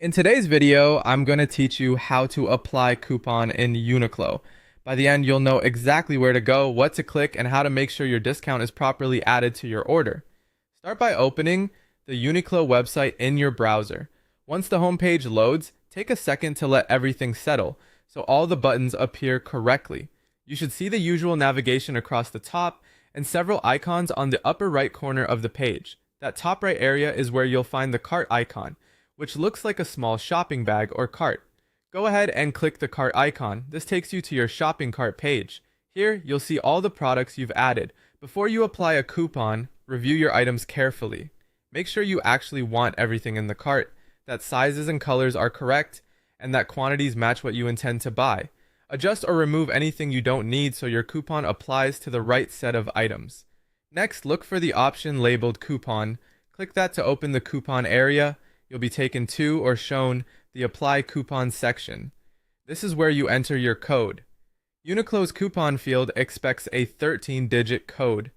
In today's video, I'm going to teach you how to apply coupon in Uniqlo. By the end, you'll know exactly where to go, what to click, and how to make sure your discount is properly added to your order. Start by opening the Uniqlo website in your browser. Once the homepage loads, take a second to let everything settle, so all the buttons appear correctly. You should see the usual navigation across the top and several icons on the upper right corner of the page. That top right area is where you'll find the cart icon, which looks like a small shopping bag or cart. Go ahead and click the cart icon. This takes you to your shopping cart page. Here, you'll see all the products you've added. Before you apply a coupon, review your items carefully. Make sure you actually want everything in the cart, that sizes and colors are correct, and that quantities match what you intend to buy. Adjust or remove anything you don't need so your coupon applies to the right set of items. Next, look for the option labeled coupon. Click that to open the coupon area. You'll be taken to or shown the Apply Coupon section. This is where you enter your code. Uniqlo's coupon field expects a 13-digit code.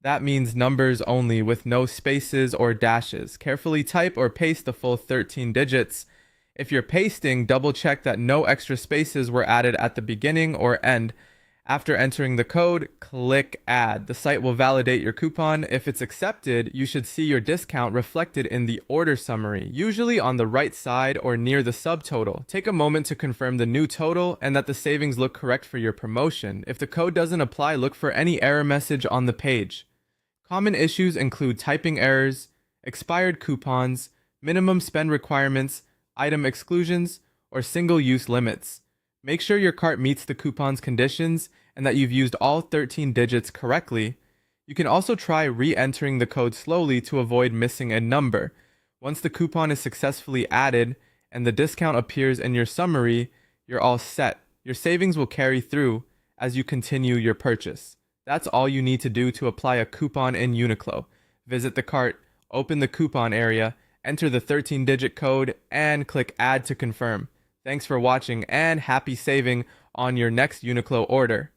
That means numbers only with no spaces or dashes. Carefully type or paste the full 13 digits. If you're pasting, double check that no extra spaces were added at the beginning or end. After entering the code, click Add. The site will validate your coupon. If it's accepted, you should see your discount reflected in the order summary, usually on the right side or near the subtotal. Take a moment to confirm the new total and that the savings look correct for your promotion. If the code doesn't apply, look for any error message on the page. Common issues include typing errors, expired coupons, minimum spend requirements, item exclusions, or single-use limits. Make sure your cart meets the coupon's conditions and that you've used all 13 digits correctly. You can also try re-entering the code slowly to avoid missing a number. Once the coupon is successfully added and the discount appears in your summary, you're all set. Your savings will carry through as you continue your purchase. That's all you need to do to apply a coupon in Uniqlo. Visit the cart, open the coupon area, enter the 13-digit code, and click Add to confirm. Thanks for watching and happy saving on your next Uniqlo order.